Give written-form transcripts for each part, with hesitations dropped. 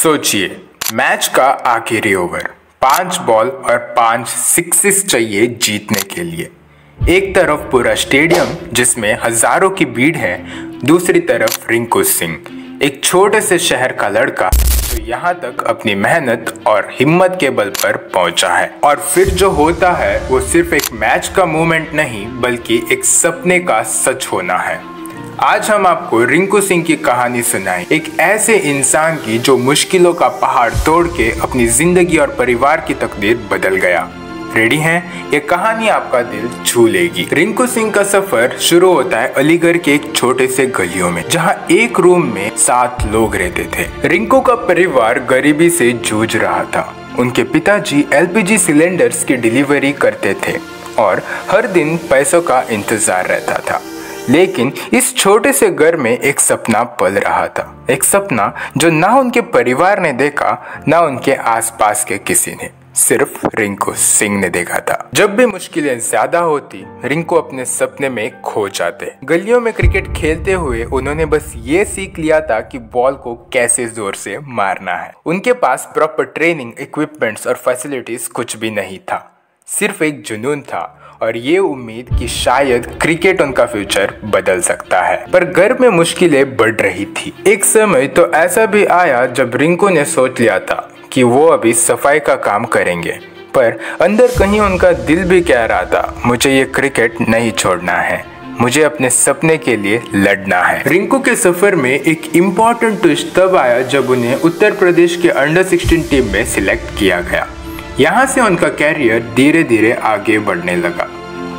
सोचिए, मैच का आखिरी ओवर, 5 बॉल और 5 सिक्सेस चाहिए जीतने के लिए। एक तरफ पूरा स्टेडियम जिसमें हजारों की भीड़ है, दूसरी तरफ रिंकू सिंह, एक छोटे से शहर का लड़का जो यहाँ तक अपनी मेहनत और हिम्मत के बल पर पहुंचा है। और फिर जो होता है वो सिर्फ एक मैच का मोमेंट नहीं बल्कि एक सपने का सच होना है। आज हम आपको रिंकू सिंह की कहानी सुनाएं, एक ऐसे इंसान की जो मुश्किलों का पहाड़ तोड़ के अपनी जिंदगी और परिवार की तकदीर बदल गया। रेडी हैं? ये कहानी आपका दिल छू लेगी। रिंकू सिंह का सफर शुरू होता है अलीगढ़ के एक छोटे से गलियों में, जहां एक रूम में 7 लोग रहते थे। रिंकू का परिवार गरीबी से जूझ रहा था। उनके पिताजी एलपीजी सिलेंडर्स की डिलीवरी करते थे और हर दिन पैसों का इंतजार रहता था। लेकिन इस छोटे से घर में एक सपना पल रहा था, एक सपना जो ना उनके परिवार ने देखा, ना उनके आसपास के किसी ने, सिर्फ रिंकू सिंह ने देखा था। जब भी मुश्किलें ज्यादा होती, रिंकू अपने सपने में खो जाते। गलियों में क्रिकेट खेलते हुए उन्होंने बस ये सीख लिया था कि बॉल को कैसे जोर से मारना है। उनके पास प्रॉपर ट्रेनिंग, इक्विपमेंट्स और फैसिलिटीज कुछ भी नहीं था, सिर्फ एक जुनून था और ये उम्मीद कि शायद क्रिकेट उनका फ्यूचर बदल सकता है। पर घर में मुश्किलें बढ़ रही थी। एक समय तो ऐसा भी आया जब रिंकू ने सोच लिया था कि वो अभी सफाई का काम करेंगे, पर अंदर कहीं उनका दिल भी कह रहा था, मुझे ये क्रिकेट नहीं छोड़ना है, मुझे अपने सपने के लिए लड़ना है। रिंकू के सफर में एक इम्पोर्टेंट ट्विस्ट तब आया जब उन्हें उत्तर प्रदेश के अंडर 16 टीम में सिलेक्ट किया गया। यहाँ से उनका कैरियर धीरे धीरे आगे बढ़ने लगा।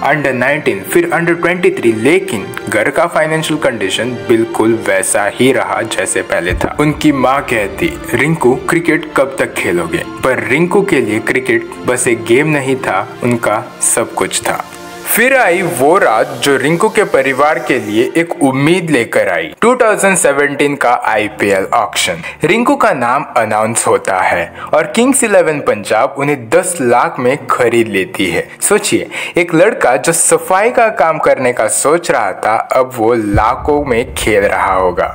अंडर 19, फिर अंडर 23, लेकिन घर का फाइनेंशियल कंडीशन बिल्कुल वैसा ही रहा जैसे पहले था। उनकी माँ कहती, रिंकू क्रिकेट कब तक खेलोगे? पर रिंकू के लिए क्रिकेट बस एक गेम नहीं था, उनका सब कुछ था। फिर आई वो रात जो रिंकू के परिवार के लिए एक उम्मीद लेकर आई। 2017 का आईपीएल ऑक्शन। रिंकू का नाम अनाउंस होता है और किंग्स 11 पंजाब उन्हें 10 लाख में खरीद लेती है। सोचिए, एक लड़का जो सफाई का काम करने का सोच रहा था, अब वो लाखों में खेल रहा होगा।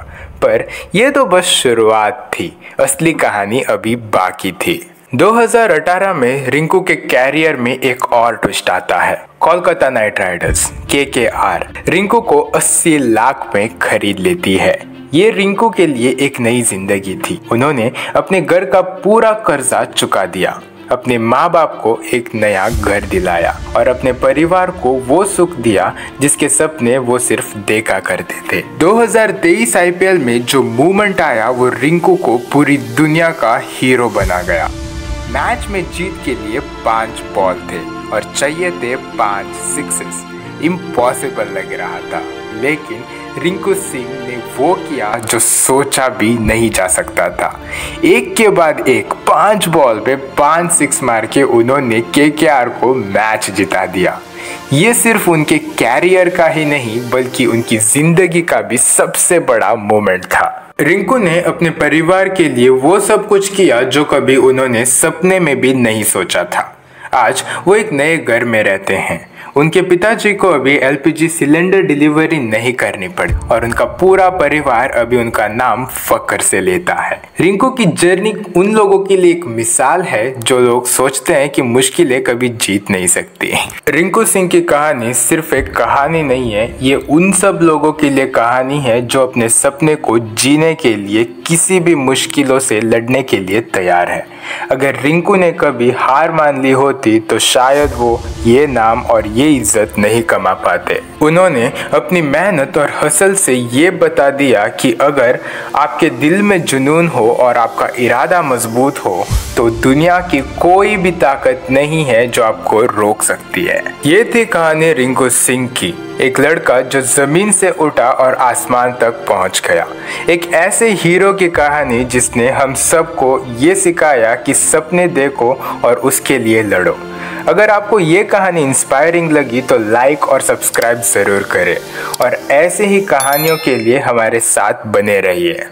पर यह तो बस शुरुआत थी, असली कहानी अभी बाकी थी। 2018 में रिंकू के कैरियर में एक और ट्विस्ट आता है। Kolkata night Riders KKR Rinku को 80 लाख में खरीद लेती है। ये रिंकू के लिए एक नई जिंदगी थी। उन्होंने अपने घर का पूरा कर्जा चुका दिया, अपने माँ बाप को एक नया घर दिलाया और अपने परिवार को वो सुख दिया जिसके सपने वो सिर्फ देखा करते थे। 2023 आईपीएल में जो मूवमेंट आया वो रिंकू को पूरी दुनिया का हीरो बना गया। मैच में जीत के लिए 5 बॉल थे और चाहिए थे 5 सिक्सेस। इम्पॉसिबल लग रहा था, लेकिन रिंकू सिंह ने वो किया जो सोचा भी नहीं जा सकता था। एक के बाद एक 5 बॉल पे 5 सिक्स मार के उन्होंने केकेआर को मैच जिता दिया। ये सिर्फ उनके कैरियर का ही नहीं बल्कि उनकी जिंदगी का भी सबसे बड़ा मोमेंट था। रिंकू ने अपने परिवार के लिए वो सब कुछ किया जो कभी उन्होंने सपने में भी नहीं सोचा था। आज वो एक नए घर में रहते हैं। उनके पिताजी को अभी एलपीजी सिलेंडर डिलीवरी नहीं करनी पड़ी और उनका पूरा परिवार अभी उनका नाम फख्र से लेता है। रिंकू की जर्नी उन लोगों के लिए एक मिसाल है जो लोग सोचते हैं कि मुश्किलें कभी जीत नहीं सकती। रिंकू सिंह की कहानी सिर्फ एक कहानी नहीं है, ये उन सब लोगों के लिए कहानी है जो अपने सपने को जीने के लिए किसी भी मुश्किलों से लड़ने के लिए तैयार है। अगर रिंकू ने कभी हार मान ली होती तो शायद वो ये नाम और ये इज्जत नहीं कमा पाते। उन्होंने अपनी मेहनत और हसल से ये बता दिया कि अगर आपके दिल में जुनून हो और आपका इरादा मजबूत हो तो दुनिया की कोई भी ताकत नहीं है जो आपको रोक सकती है। ये थी कहानी रिंकू सिंह की, एक लड़का जो जमीन से उठा और आसमान तक पहुंच गया। एक ऐसे हीरो की कहानी जिसने हम सबको ये सिखाया कि सपने देखो और उसके लिए लड़ो। अगर आपको ये कहानी इंस्पायरिंग लगी तो लाइक और सब्सक्राइब ज़रूर करें और ऐसे ही कहानियों के लिए हमारे साथ बने रहिए।